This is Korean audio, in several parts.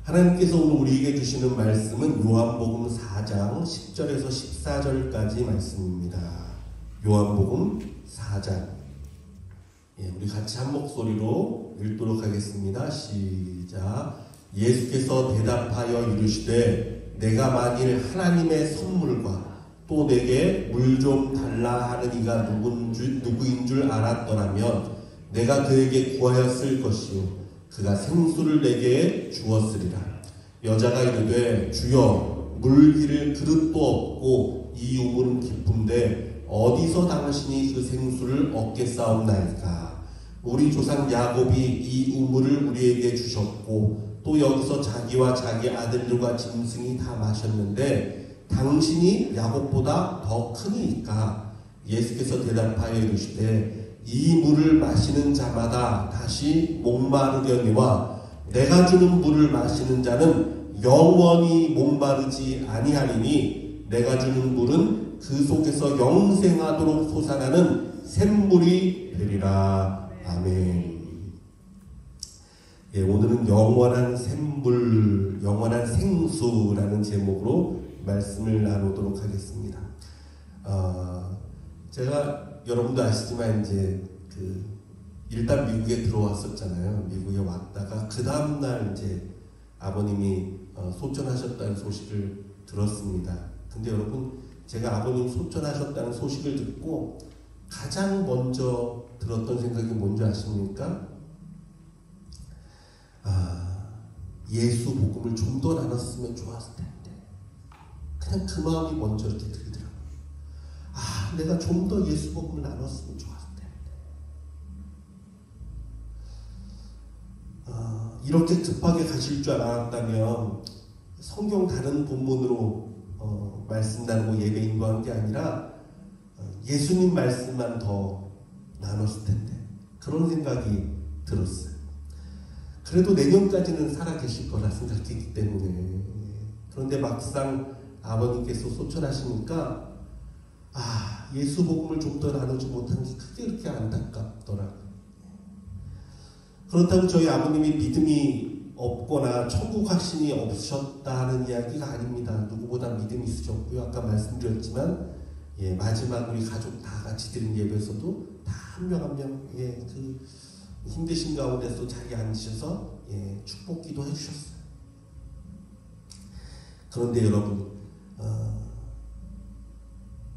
하나님께서 오늘 우리에게 주시는 말씀은 요한복음 4장 10절에서 14절까지 말씀입니다. 요한복음 4장. 우리 같이 한 목소리로 읽도록 하겠습니다. 시작. 예수께서 대답하여 이르시되 내가 만일 하나님의 선물과 또 내게 물 좀 달라 하는 이가 누구인 줄 알았더라면 내가 그에게 구하였을 것이요 그가 생수를 내게 주었으리라. 여자가 이르되 주여 물기를 그릇도 없고 이 우물은 깊은데 어디서 당신이 그 생수를 얻겠사옵나이까. 우리 조상 야곱이 이 우물을 우리에게 주셨고 또 여기서 자기와 자기 아들들과 짐승이 다 마셨는데 당신이 야곱보다 더 크니까. 예수께서 대답하여 이르시되 이 물을 마시는 자마다 다시 목마르려니와 내가 주는 물을 마시는 자는 영원히 목마르지 아니하리니 내가 주는 물은 그 속에서 영생하도록 솟아나는 샘물이 되리라. 아멘. 오늘은 영원한 샘물, 영원한 생수라는 제목으로 말씀을 나누도록 하겠습니다. 제가 여러분도 아시지만 이제 일단 미국에 들어왔었잖아요. 미국에 왔다가 그 다음날 이제 아버님이 소천하셨다는 소식을 들었습니다. 근데 여러분, 제가 아버님 소천하셨다는 소식을 듣고 가장 먼저 들었던 생각이 뭔지 아십니까? 예수 복음을 좀 더 나눴으면 좋았을 텐데. 그냥 그 마음이 먼저 이렇게 들더라고요. 내가 좀 더 예수 복음을 나눴으면 좋았을 텐데. 이렇게 급하게 가실 줄 알았다면 성경 다른 본문으로 말씀 나누고 예배 인도한 게 아니라 예수님 말씀만 더 나눴을 텐데. 그런 생각이 들었어요. 그래도 내년까지는 살아계실 거라 생각했기 때문에. 그런데 막상 아버님께서 소천하시니까 예수 복음을 좀 더 나누지 못한 게 크게 그렇게 안타깝더라고요. 그렇다고 저희 아버님이 믿음이 없거나 천국 확신이 없으셨다는 이야기가 아닙니다. 누구보다 믿음이 있으셨고요. 아까 말씀드렸지만 마지막 우리 가족 다 같이 드린 예배에서도 다 한 명 한 명 그 힘드신 가운데서 자리에 앉으셔서 축복기도 해주셨어요. 그런데 여러분,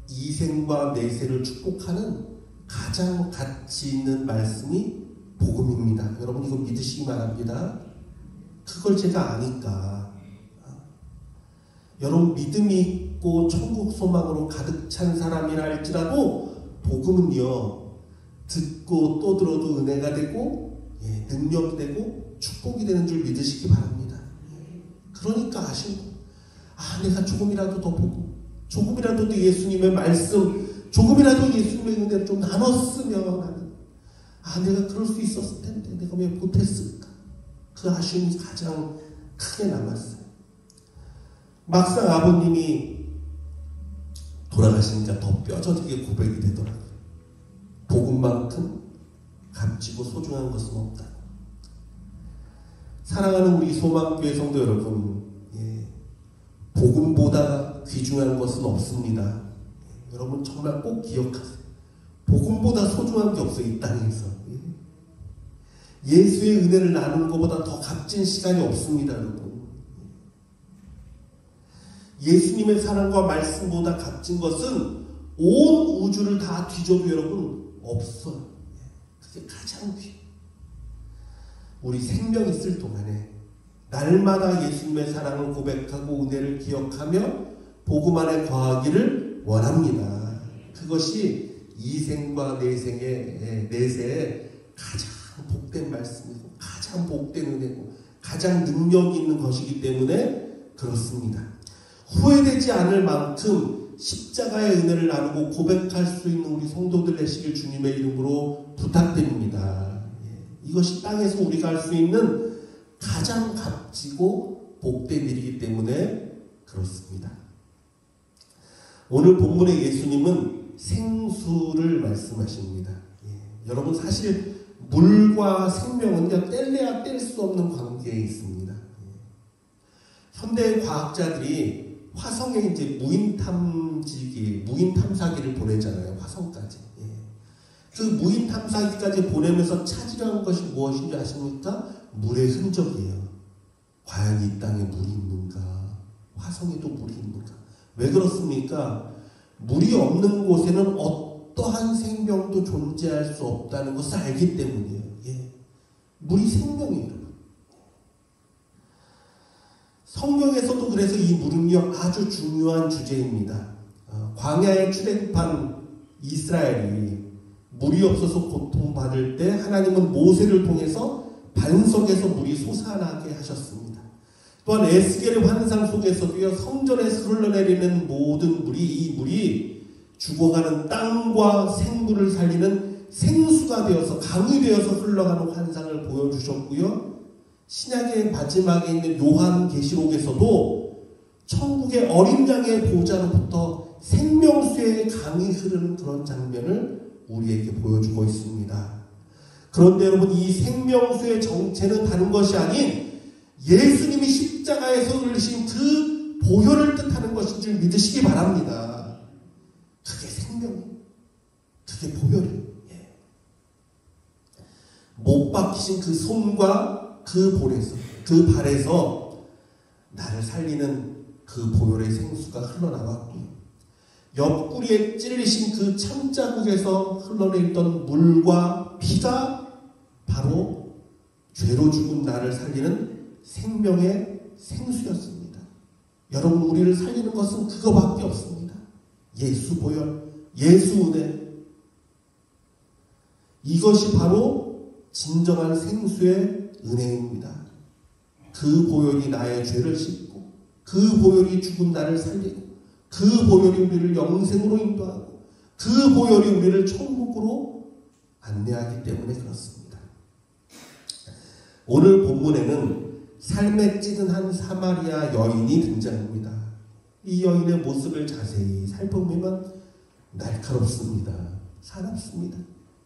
이생과 내세를 축복하는 가장 가치 있는 말씀이 복음입니다. 여러분 이거 믿으시기 바랍니다. 그걸 제가 아니까. 여러분 믿음이 있고 천국 소망으로 가득 찬 사람이라 할지라도 복음은요, 듣고 또 들어도 은혜가 되고 능력이 되고 축복이 되는 줄 믿으시기 바랍니다. 그러니까 아시고 내가 조금이라도 더 보고 조금이라도 더 예수님의 말씀, 조금이라도 예수님의 은혜를 좀 나눴으면 하는, 내가 그럴 수 있었을 텐데 내가 왜 못했을까? 그 아쉬움이 가장 크게 남았어요. 막상 아버님이 돌아가시니까 더 뼈저리게 고백이 되더라고요. 복음만큼 값지고 소중한 것은 없다. 사랑하는 우리 소망교회 성도 여러분, 복음보다 귀중한 것은 없습니다. 여러분 정말 꼭 기억하세요. 복음보다 소중한 게 없어요. 이 땅에서. 예수의 은혜를 나누는 것보다 더 값진 시간이 없습니다. 여러분. 예수님의 사랑과 말씀보다 값진 것은 온 우주를 다 뒤져도 여러분 없어요. 그게 가장 귀해요. 우리 생명 있을 동안에 날마다 예수님의 사랑을 고백하고 은혜를 기억하며 복음 안에 거하기를 원합니다. 그것이 이생과 내세의 가장 복된 말씀이고 가장 복된 은혜고 가장 능력이 있는 것이기 때문에 그렇습니다. 후회되지 않을 만큼 십자가의 은혜를 나누고 고백할 수 있는 우리 성도들 되시길 주님의 이름으로 부탁드립니다. 이것이 땅에서 우리가 할 수 있는 가장 값지고 복된 일이기 때문에 그렇습니다. 오늘 본문의 예수님은 생수를 말씀하십니다. 여러분 사실 물과 생명은 뗄래야 뗄 수 없는 관계에 있습니다. 현대 과학자들이 화성에 이제 무인 탐사기를 보내잖아요. 화성까지. 예. 그 무인 탐사기까지 보내면서 찾으려는 것이 무엇인지 아십니까? 물의 흔적이에요. 과연 이 땅에 물이 있는가? 화성에도 물이 있는가? 왜 그렇습니까? 물이 없는 곳에는 어떠한 생명도 존재할 수 없다는 것을 알기 때문이에요. 예. 물이 생명이에요. 성경에서도 그래서 이 물은요 아주 중요한 주제입니다. 광야에 출애굽한 이스라엘이 물이 없어서 고통받을 때 하나님은 모세를 통해서 반석에서 물이 솟아나게 하셨습니다. 또한 에스겔의 환상 속에서도요 성전에서 흘러내리는 모든 물이 이 물이 죽어가는 땅과 생물을 살리는 생수가 되어서 강이 되어서 흘러가는 환상을 보여주셨고요. 신약의 마지막에 있는 요한계시록에서도 천국의 어린 양의 보좌로부터 생명수의 강이 흐르는 그런 장면을 우리에게 보여주고 있습니다. 그런데 여러분 이 생명수의 정체는 다른 것이 아닌 예수님이 십자가에서 흘리신 그 보혈을 뜻하는 것인 줄 믿으시기 바랍니다. 그게 생명이에요. 그게 보혈이에요. 예. 못 박히신 그 손과 그 볼에서, 그 발에서 나를 살리는 그 보혈의 생수가 흘러나왔고요. 옆구리에 찔리신 그 참자국에서 흘러내리던 물과 피가 바로 죄로 죽은 나를 살리는 생명의 생수였습니다. 여러분 우리를 살리는 것은 그거밖에 없습니다. 예수 보혈, 예수 은혜. 이것이 바로 진정한 생수의 은혜입니다. 그 보혈이 나의 죄를 씻고 그 보혈이 죽은 나를 살리고 그 보혈이 우리를 영생으로 인도하고 그 보혈이 우리를 천국으로 안내하기 때문에 그렇습니다. 오늘 본문에는 삶에 찌든 한 사마리아 여인이 등장합니다. 이 여인의 모습을 자세히 살펴보면 날카롭습니다. 사납습니다.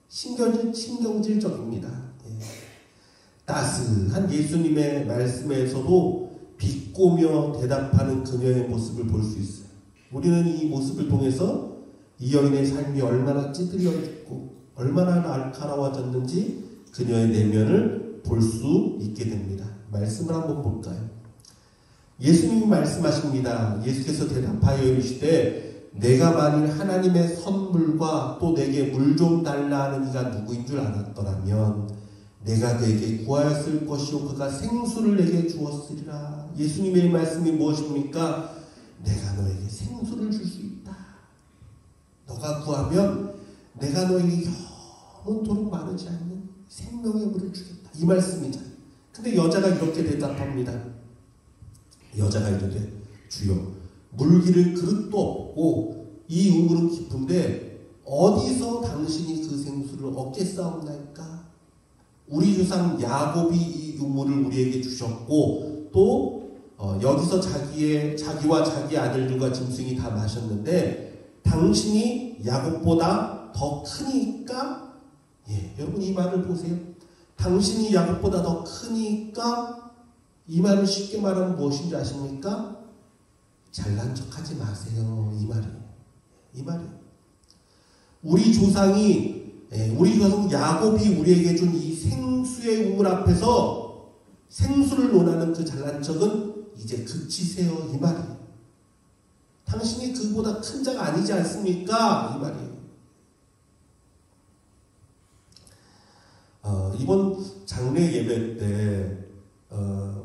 신경질적입니다. 예. 따스한 예수님의 말씀에서도 비꼬며 대답하는 그녀의 모습을 볼 수 있어요. 우리는 이 모습을 통해서 이 여인의 삶이 얼마나 찌들려 있고 얼마나 날카로워졌는지 그녀의 내면을 볼 수 있게 됩니다. 말씀을 한번 볼까요? 예수님이 말씀하십니다. 예수께서 대답하여 이르시되 내가 만일 하나님의 선물과 또 내게 물 좀 달라 하는 이가 누구인 줄 알았더라면 내가 그에게 구하였을 것이요 그가 생수를 내게 주었으리라. 예수님의 말씀이 무엇입니까? 내가 너에게 생수를 줄 수 있다. 너가 구하면 내가 너에게 영원토록 마르지 않는 생명의 물을 주겠다. 이 말씀이잖아요. 근데 여자가 이렇게 대답합니다. 여자가 이르되 주여 물기를 그릇도 없고 이 우물은 깊은데 어디서 당신이 그 생수를 얻겠사옵나이까? 우리 조상 야곱이 이 우물을 우리에게 주셨고 또 여기서 자기와 자기 아들들과 짐승이 다 마셨는데 당신이 야곱보다 더 크니까 예, 여러분 이 말을 보세요. 당신이 야곱보다 더 크니까 이 말을 쉽게 말하면 무엇인지 아십니까? 잘난 척하지 마세요. 이 말이에요. 이 말이에요. 우리 조상 야곱이 우리에게 준 이 생수의 우물 앞에서 생수를 논하는 그 잘난 척은 이제 그치세요. 이 말이에요. 당신이 그보다 큰 자가 아니지 않습니까? 이 말이에요. 이번 장례 예배 때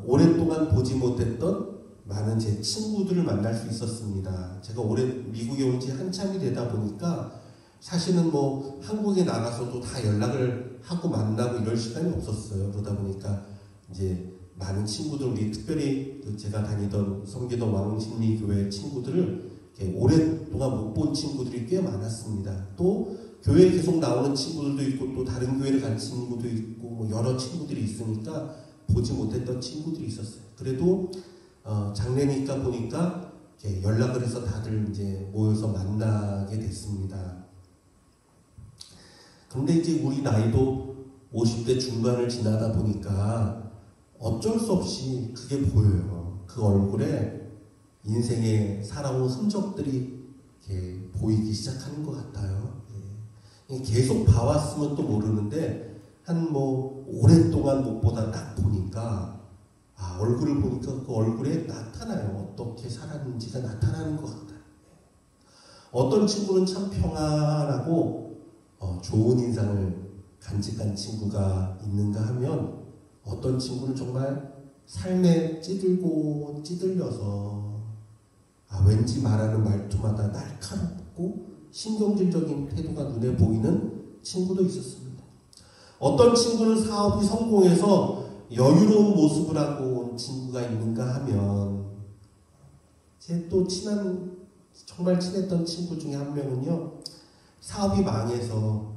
오랫동안 보지 못했던 많은 제 친구들을 만날 수 있었습니다. 제가 올해 미국에 온 지 한참이 되다 보니까 사실은 뭐 한국에 나가서도 다 연락을 하고 만나고 이럴 시간이 없었어요. 그러다 보니까 이제 많은 친구들, 우리 특별히 제가 다니던 성계동 왕십리교회 친구들을 오랫동안 못 본 친구들이 꽤 많았습니다. 또 교회에 계속 나오는 친구들도 있고 또 다른 교회를 간 친구도 있고 뭐 여러 친구들이 있으니까 보지 못했던 친구들이 있었어요. 그래도 장례니까 보니까 연락을 해서 다들 이제 모여서 만나게 됐습니다. 그런데 이제 우리 나이도 50대 중반을 지나다 보니까 어쩔 수 없이 그게 보여요. 그 얼굴에 인생에 살아온 흔적들이 이렇게 보이기 시작하는 것 같아요. 계속 봐왔으면 또 모르는데 한 뭐 오랫동안 못 보다 딱 보니까 얼굴을 보니까 그 얼굴에 나타나요. 어떻게 살았는지가 나타나는 것 같아요. 어떤 친구는 참 평안하고 좋은 인상을 간직한 친구가 있는가 하면 어떤 친구는 정말 삶에 찌들고 찌들려서 왠지 말하는 말투마다 날카롭고 신경질적인 태도가 눈에 보이는 친구도 있었습니다. 어떤 친구는 사업이 성공해서 여유로운 모습을 하고 온 친구가 있는가 하면 제 또 정말 친했던 친구 중에 한 명은요, 사업이 망해서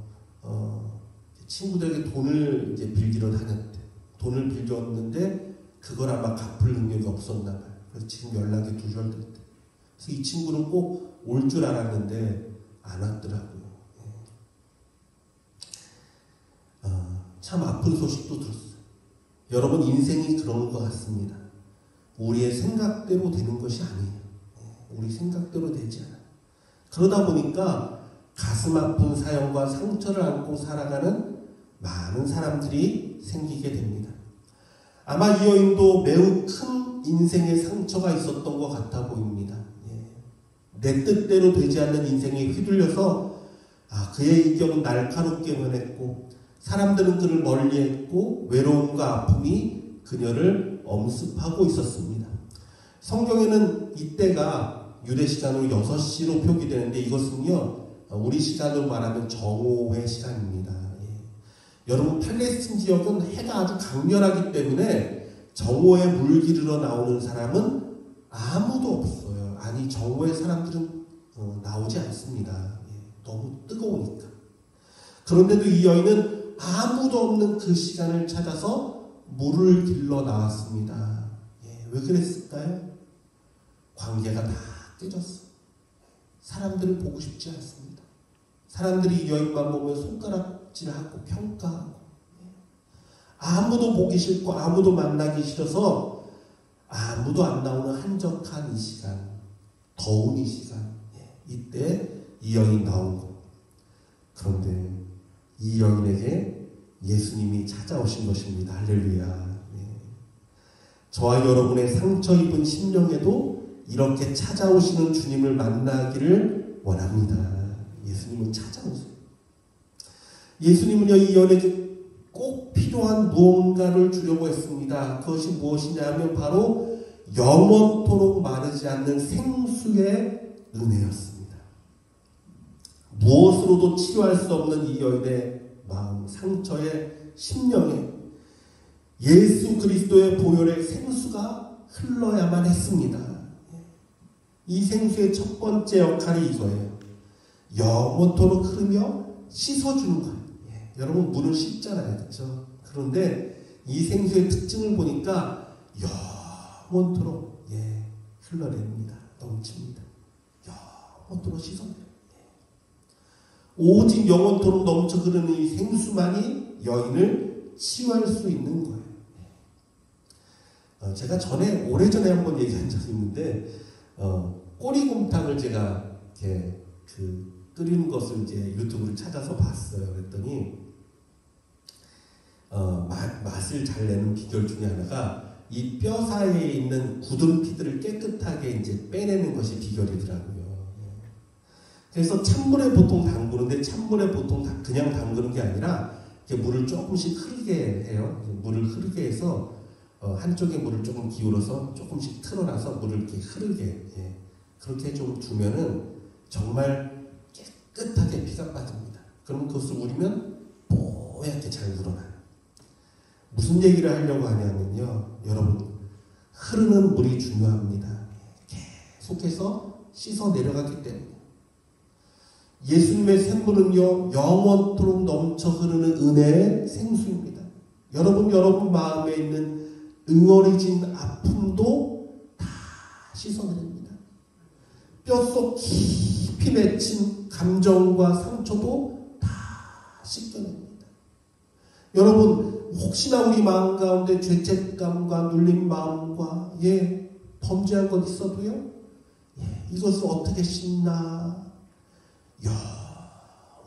친구들에게 돈을 이제 빌리러 다녔대. 돈을 빌렸는데 그걸 아마 갚을 능력이 없었나 봐요. 그래서 지금 연락이 두절됐대. 그래서 이 친구는 꼭 올 줄 알았는데 안 왔더라고요. 참 아픈 소식도 들었어요. 여러분, 인생이 그런 것 같습니다. 우리의 생각대로 되는 것이 아니에요. 우리 생각대로 되지 않아요. 그러다 보니까 가슴 아픈 사연과 상처를 안고 살아가는 많은 사람들이 생기게 됩니다. 아마 이 여인도 매우 큰 인생의 상처가 있었던 것 같아 보입니다. 내 뜻대로 되지 않는 인생에 휘둘려서 그의 인격은 날카롭게 변했고 사람들은 그를 멀리했고 외로움과 아픔이 그녀를 엄습하고 있었습니다. 성경에는 이때가 유대 시간으로 6시로 표기되는데 이것은요, 우리 시간으로 말하면 정오의 시간입니다. 여러분, 팔레스틴 지역은 해가 아주 강렬하기 때문에 정오에 물기르러 나오는 사람은 아무도 없어요. 아니, 정오에 사람들은 나오지 않습니다. 너무 뜨거우니까. 그런데도 이 여인은 아무도 없는 그 시간을 찾아서 물을 길러 나왔습니다. 왜 그랬을까요? 관계가 다 깨졌어. 사람들을 보고 싶지 않습니다. 사람들이 이 여인만 보면 손가락질하고 평가하고, 아무도 보기 싫고 아무도 만나기 싫어서 아무도 안 나오는 한적한 이 시간, 더운 이 시간, 이때 이 여인 나온 것. 그런데 이 여인에게 예수님이 찾아오신 것입니다. 할렐루야. 저와 여러분의 상처 입은 심령에도 이렇게 찾아오시는 주님을 만나기를 원합니다. 예수님은 찾아오세요. 예수님은요, 이 여인에게 꼭 필요한 무언가를 주려고 했습니다. 그것이 무엇이냐 하면 바로 영원토록 마르지 않는 생수의 은혜였습니다. 무엇으로도 치료할 수 없는 이 여인의 마음, 상처의 심령에 예수 그리스도의 보혈의 생수가 흘러야만 했습니다. 이 생수의 첫 번째 역할이 이거예요. 영원토록 흐르며 씻어주는 거예요. 여러분, 물은 씻잖아요. 그렇죠? 그런데 이 생수의 특징을 보니까 영원토록 흘러냅니다. 넘칩니다. 영원토록 씻어내요. 오직 영원토록 넘쳐 흐르는 이 생수만이 여인을 치유할 수 있는 거예요. 제가 오래전에 한번 얘기한 적이 있는데, 꼬리곰탕을 제가 이렇게 끓이는 것을 이제 유튜브를 찾아서 봤어요. 그랬더니, 맛을 잘 내는 비결 중에 하나가 이 뼈 사이에 있는 굳은 피들을 깨끗하게 이제 빼내는 것이 비결이더라고요. 그래서 찬물에 보통 담그는데 찬물에 보통 그냥 담그는 게 아니라 이렇게 물을 조금씩 흐르게 해요. 물을 흐르게 해서 한쪽에 물을 조금 기울여서 조금씩 틀어놔서 물을 이렇게 흐르게 그렇게 좀 두면은 정말 깨끗하게 피가 빠집니다. 그러면 그것을 우리면 뽀얗게 잘 우러나요. 무슨 얘기를 하려고 하냐면요, 여러분, 흐르는 물이 중요합니다. 계속해서 씻어 내려가기 때문에 예수님의 샘물은요, 영원토록 넘쳐 흐르는 은혜의 생수입니다. 여러분 마음에 있는 응어리진 아픔도 다 씻어내립니다. 뼛속 깊이 맺힌 감정과 상처도 다 씻겨냅니다. 여러분, 혹시나 우리 마음 가운데 죄책감과 눌린 마음과 범죄한 것 있어도요, 이것을 어떻게 씻나?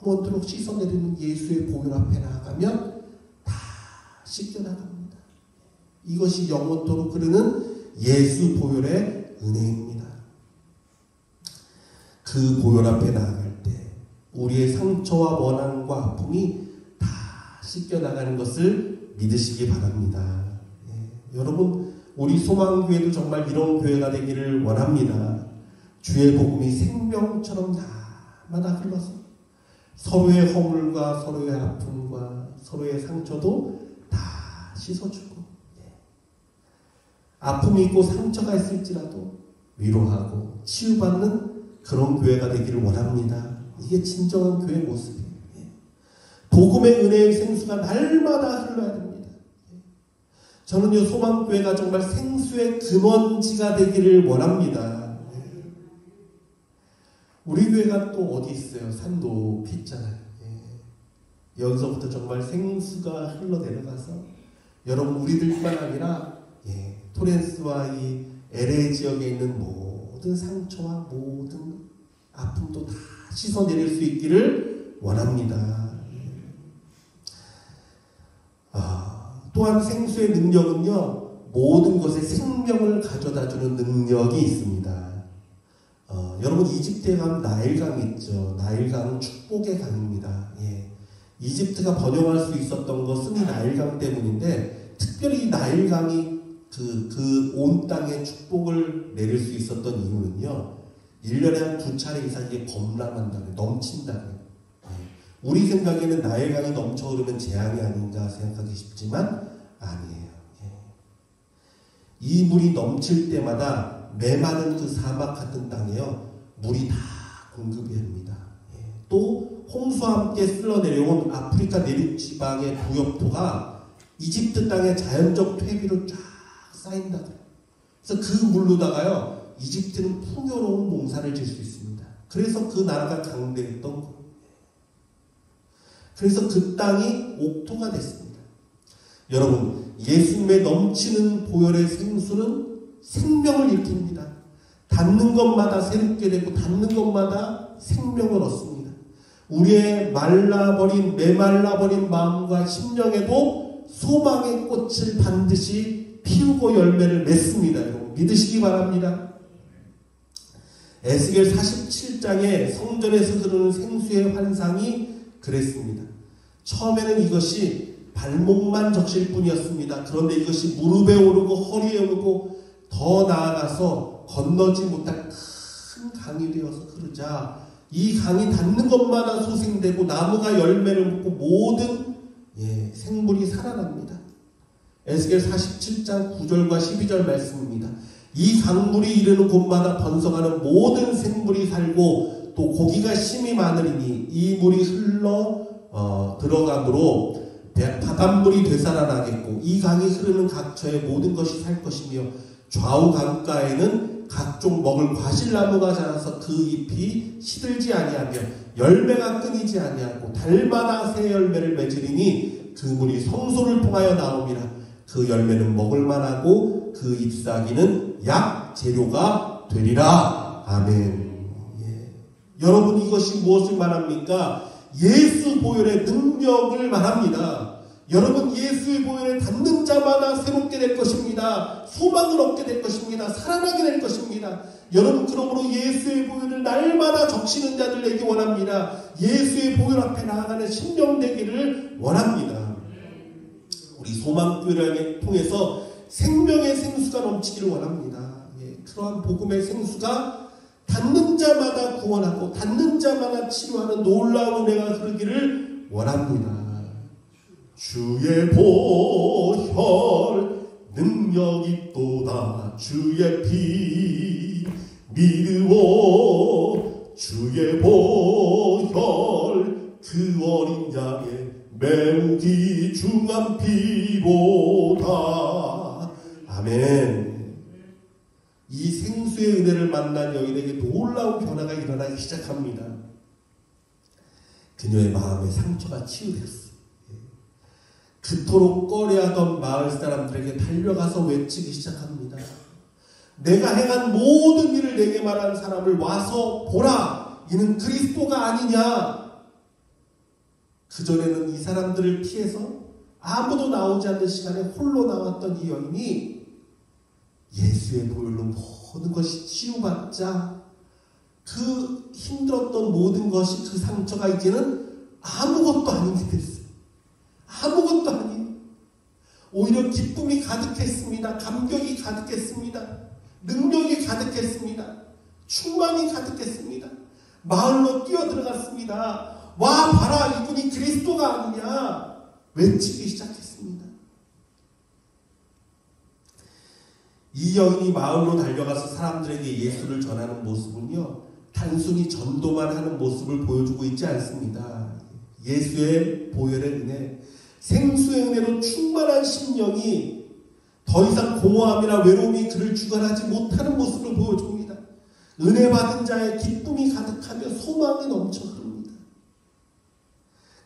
영원토록 씻어내리는 예수의 보혈 앞에 나아가면 다 씻겨나갑니다. 이것이 영원토록 흐르는 예수 보혈의 은혜입니다. 그 보혈 앞에 나아갈 때 우리의 상처와 원한과 아픔이 다 씻겨나가는 것을 믿으시기 바랍니다. 여러분, 우리 소망교회도 정말 이런 교회가 되기를 원합니다. 주의 복음이 생명처럼 날마다 흘러서 서로의 허물과 서로의 아픔과 서로의 상처도 다 씻어주고, 아픔이 있고 상처가 있을지라도 위로하고 치유받는 그런 교회가 되기를 원합니다. 이게 진정한 교회의 모습이에요. 복음의 은혜의 생수가 날마다 흘러야 됩니다. 저는요, 소망교회가 정말 생수의 근원지가 되기를 원합니다. 우리 교회가 또 어디 있어요? 산 높이 있잖아요. 여기서부터 정말 생수가 흘러내려가서 여러분, 우리들뿐만 아니라 토렌스와 이 LA 지역에 있는 모든 상처와 모든 아픔도 다 씻어내릴 수 있기를 원합니다. 또한 생수의 능력은요, 모든 것에 생명을 가져다주는 능력이 있습니다. 여러분, 이집트에 가면 나일강이 있죠. 나일강은 축복의 강입니다. 이집트가 번영할 수 있었던 것은 이 나일강 때문인데, 특별히 이 나일강이 그 온 땅에 축복을 내릴 수 있었던 이유는요, 1년에 한 2차례 이상 이게 범람한다고요. 넘친다고요. 우리 생각에는 나일강이 넘쳐 흐르면 재앙이 아닌가 생각하기 쉽지만 아니에요. 이 물이 넘칠 때마다 메마른 그 사막 같은 땅에요, 물이 다 공급이 됩니다. 또 홍수와 함께 쓸어내려온 아프리카 내륙 지방의 부엽토가 이집트 땅의 자연적 퇴비로 쫙 쌓인다. 그래서 그 물로다가요, 이집트는 풍요로운 농사를 질 수 있습니다. 그래서 그 나라가 강대했던 거예요. 그래서 그 땅이 옥토가 됐습니다. 여러분, 예수님의 넘치는 보혈의 생수는 생명을 일으킵니다. 닿는 것마다 새롭게 되고 닿는 것마다 생명을 얻습니다. 우리의 메말라버린 마음과 심령에도 소망의 꽃을 반드시 피우고 열매를 맺습니다. 여러분, 믿으시기 바랍니다. 에스겔 47장에 성전에서 흐르는 생수의 환상이 그랬습니다. 처음에는 이것이 발목만 적실 뿐이었습니다. 그런데 이것이 무릎에 오르고 허리에 오르고 더 나아가서 건너지 못할 큰 강이 되어서 흐르자 이 강이 닿는 것마다 소생되고 나무가 열매를 맺고 모든 생물이 살아납니다. 에스겔 47장 9절과 12절 말씀입니다. 이 강물이 이르는 곳마다 번성하는 모든 생물이 살고 또 고기가 심이 많으리니 이 물이 흘러 들어가므로 바닷물이 되살아나겠고 이 강이 흐르는 각처에 모든 것이 살 것이며 좌우 강가에는 각종 먹을 과실나무가 자라서 그 잎이 시들지 아니하며 열매가 끊이지 아니하고 달마다 새 열매를 맺으리니 그 물이 성소를 통하여 나옵니다. 그 열매는 먹을 만하고 그 잎사귀는 약 재료가 되리라. 아멘. 여러분, 이것이 무엇을 말합니까? 예수 보혈의 능력을 말합니다. 여러분, 예수의 보혈에 닿는 자마다 새롭게 될 것입니다. 소망을 얻게 될 것입니다. 살아나게 될 것입니다. 여러분, 그러므로 예수의 보혈을 날마다 적시는 자들 되기 원합니다. 예수의 보혈 앞에 나아가는 심령 되기를 원합니다. 우리 소망교회를 통해서 생명의 생수가 넘치기를 원합니다. 그러한 복음의 생수가 닿는 자마다 구원하고 닿는 자마다 치료하는 놀라운 은혜가 흐르기를 원합니다. 주의 보혈 능력이 또다 주의 피 믿으오 주의 보혈 그 어린 양의 매우 귀중한 피보다. 아멘. 이 생수의 은혜를 만난 여인에게 놀라운 변화가 일어나기 시작합니다. 그녀의 마음의 상처가 치유되었습니다. 그토록 꺼려하던 마을 사람들에게 달려가서 외치기 시작합니다. 내가 행한 모든 일을 내게 말한 사람을 와서 보라. 이는 그리스도가 아니냐. 그전에는 이 사람들을 피해서 아무도 나오지 않는 시간에 홀로 나왔던 이 여인이 예수의 보혈로 모든 것이 치유받자 그 힘들었던 모든 것이, 그 상처가 이제는 아무것도 아닌 게 됐어요. 아무것도 아니에요. 오히려 기쁨이 가득했습니다. 감격이 가득했습니다. 능력이 가득했습니다. 충만이 가득했습니다. 마을로 뛰어들어갔습니다. 와 봐라, 이분이 그리스도가 아니냐 외치기 시작했습니다. 이 여인이 마을로 달려가서 사람들에게 예수를 전하는 모습은요, 단순히 전도만 하는 모습을 보여주고 있지 않습니다. 예수의 보혈의 은혜, 생수의 은혜로 충만한 심령이 더 이상 공허함이나 외로움이 그를 주관하지 못하는 모습을 보여줍니다. 은혜 받은 자의 기쁨이 가득하며 소망이 넘쳐 흐릅니다.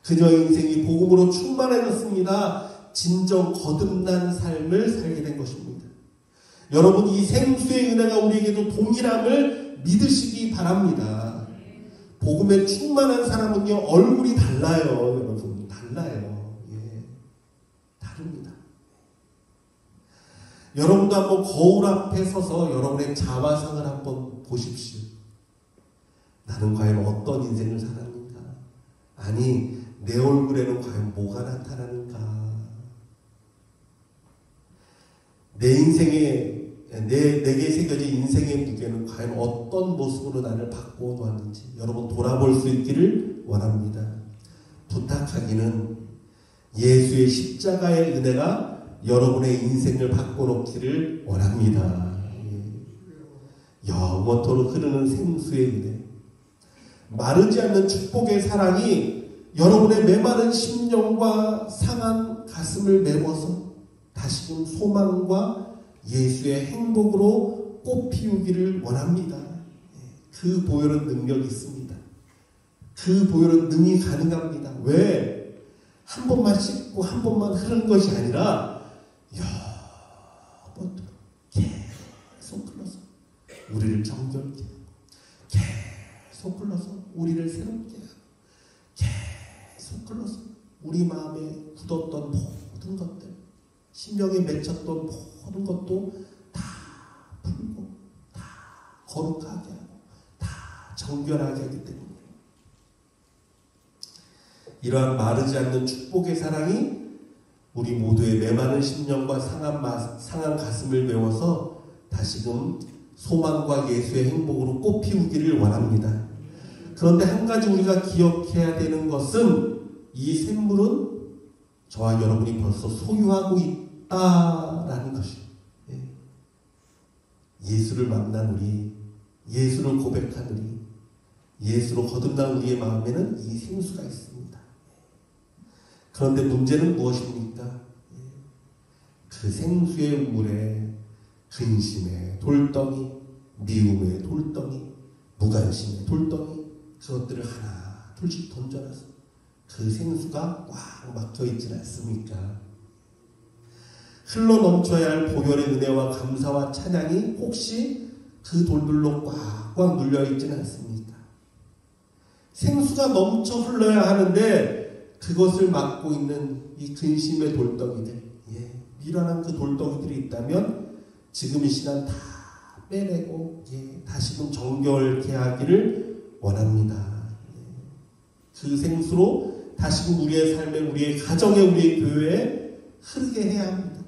그녀의 인생이 복음으로 충만해졌습니다. 진정 거듭난 삶을 살게 된 것입니다. 여러분, 이 생수의 은혜가 우리에게도 동일함을 믿으시기 바랍니다. 복음에 충만한 사람은요, 얼굴이 달라요. 여러분, 달라요. 예, 다릅니다. 여러분도 한번 거울 앞에 서서 여러분의 자화상을 한번 보십시오. 나는 과연 어떤 인생을 살았는가? 아니, 내 얼굴에는 과연 뭐가 나타나는가? 내 인생에, 내게 새겨진 인생의 무게는 과연 어떤 모습으로 나를 바꾸어 놓았는지 여러분 돌아볼 수 있기를 원합니다. 부탁하기는 예수의 십자가의 은혜가 여러분의 인생을 바꿔놓기를 원합니다. 영원토록 흐르는 생수의 은혜, 마르지 않는 축복의 사랑이 여러분의 메마른 심령과 상한 가슴을 메워서 다시금 소망과 예수의 행복으로 꽃피우기를 원합니다. 그 보혈은 능력이 있습니다. 그 보혈은 능히 가능합니다. 왜? 한 번만 씻고 한 번만 흐른 것이 아니라 영원토록 계속 흘러서 우리를 정결케 하고, 계속 흘러서 우리를 새롭게 하고, 계속 흘러서 우리 마음에 굳었던 모든 것들, 심령에 맺혔던 모든 것도 다 풀고 다 거룩하게 하고 다 정결하게 하기 때문에 이러한 마르지 않는 축복의 사랑이 우리 모두의 메마른 심령과 상한 가슴을 메워서 다시금 소망과 예수의 행복으로 꽃피우기를 원합니다. 그런데 한 가지 우리가 기억해야 되는 것은 이 샘물은 저와 여러분이 벌써 소유하고 있다라는 것이에요. 예수를 만난 우리, 예수를 고백한 우리, 예수로 거듭난 우리의 마음에는 이 생수가 있습니다. 그런데 문제는 무엇입니까? 그 생수의 물에 근심의 돌덩이, 미움의 돌덩이, 무관심의 돌덩이, 그것들을 하나 둘씩 던져놔서 그 생수가 꽉 막혀있지 않습니까? 흘러 넘쳐야 할 보혈의 은혜와 감사와 찬양이 혹시 그 돌들로 꽉꽉 눌려있지는 않습니까? 생수가 넘쳐 흘러야 하는데 그것을 막고 있는 이 근심의 돌덩이들, 미련한 그 돌덩이들이 있다면 지금 이 시간 다 빼내고 다시금 정결케 하기를 원합니다. 그 생수로 다시금 우리의 삶에, 우리의 가정에, 우리의 교회에 흐르게 해야 합니다.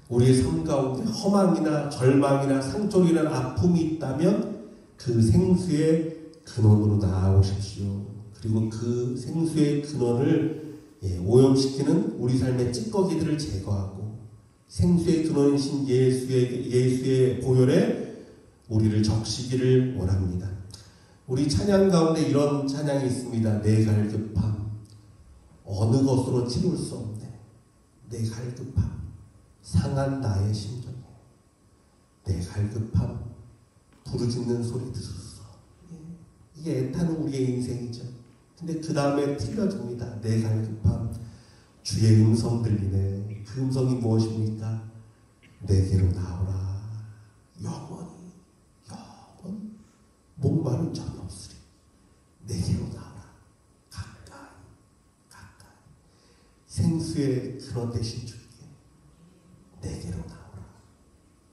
우리의 삶 가운데 허망이나 절망이나 상처이나 아픔이 있다면 그 생수의 근원으로 나아오십시오. 그리고 그 생수의 근원을 오염시키는 우리 삶의 찌꺼기들을 제거하고 생수의 근원이신 예수의 보혈에 우리를 적시기를 원합니다. 우리 찬양 가운데 이런 찬양이 있습니다. 내 갈급함, 어느 것으로 채울 수 없네. 내 갈급함, 상한 나의 심정에 내 갈급함, 부르짖는 소리 들었어. 이게 애타는 우리의 인생이죠. 근데 그 다음에 틀려집니다. 내 갈급함, 주의 음성 들리네. 그 음성이 무엇입니까? 내게로 나오라. 영원히 목마른 적이 없으리. 내게로 나오라. 가까이 생수의 근원 되신 주께 내게로 나오라.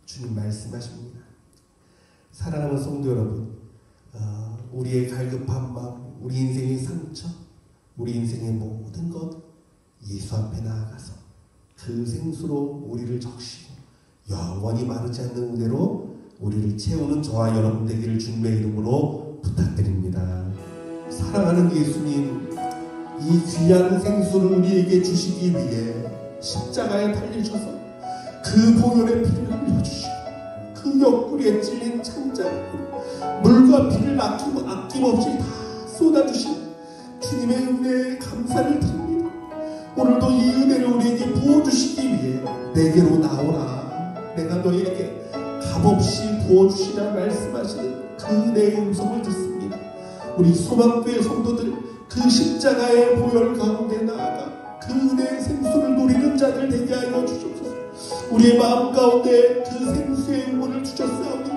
주님 말씀하십니다. 사랑하는 성도 여러분, 우리의 갈급한 마음, 우리 인생의 상처, 우리 인생의 모든 것 예수 앞에 나아가서 그 생수로 우리를 적시고 영원히 마르지 않는 은혜로 우리를 채우는 저와 여러분 되기를 주님의 이름으로 부탁드립니다. 사랑하는 예수님, 이 귀한 생수를 우리에게 주시기 위해 십자가에 달리셔서 그 보혈의 피를 흘려주시고 그 옆구리에 찔린 창자로 물과 피를 아낌없이 다 쏟아주신 주님의 은혜에 감사를 드립니다. 오늘도 이 은혜를 우리에게 부어주시기 위해 내게로 나오라. 내가 너희에게 값없이 부어주시라 말씀하시는 그 은혜의 음성을 듣습니다. 우리 소망교회 성도들 그 십자가의 보혈 가운데 나아가 그 은혜의 생수를 누리는 자들 되게 하여 주옵소서. 우리의 마음 가운데 그 생수의 물을 주셨사오니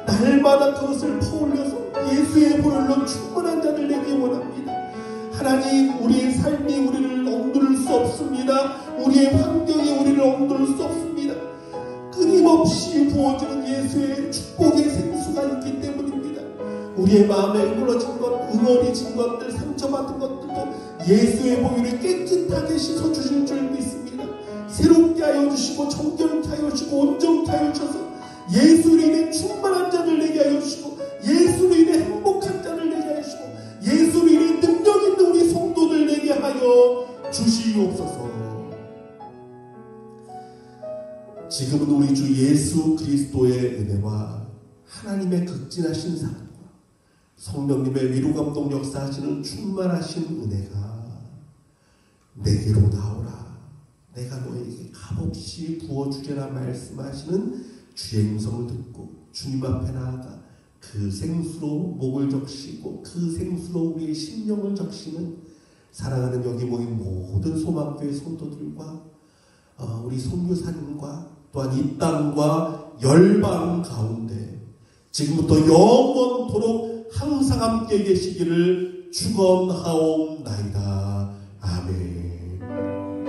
날마다 그것을 퍼올려서 예수의 보혈로 충분한 자들 되기 원합니다. 하나님, 우리의 삶이 우리를 억누를 수 없습니다. 우리의 환경이 우리를 억누를 수 없습니다. 끊임없이 부어지는 예수의 축복의 생수가 있기 때문입니다. 우리의 마음에 응어진 것, 응어리진 것들, 상처받은 것들도 예수의 보혈에 깨끗하게 씻어주실 줄 믿습니다. 새롭게 하여 주시고 정결케 하여 주시고 온전케 하여 주셔서 예수로 인해 충만한 자들 되게 하여 주시고 예수로 인해 행복한 자들 되게 하여 주시고 예수로 인해 능력 있는 우리 성도들 되게 하여 주시옵소서. 지금은 우리 주 예수 그리스도의 은혜와 하나님의 극진하신 사랑과 성령님의 위로감동 역사하시는 충만하신 은혜가 내게로 나오라. 내가 너에게 값없이 부어주리라 말씀하시는 주의 음성을 듣고 주님 앞에 나아가 그 생수로 목을 적시고 그 생수로 우리의 심령을 적시는 사랑하는 여기 모인 모든 소망교회 성도들과 우리 선교사님과 또한 이 땅과 열방 가운데 지금부터 영원토록 항상 함께 계시기를 축원하옵나이다. 아멘.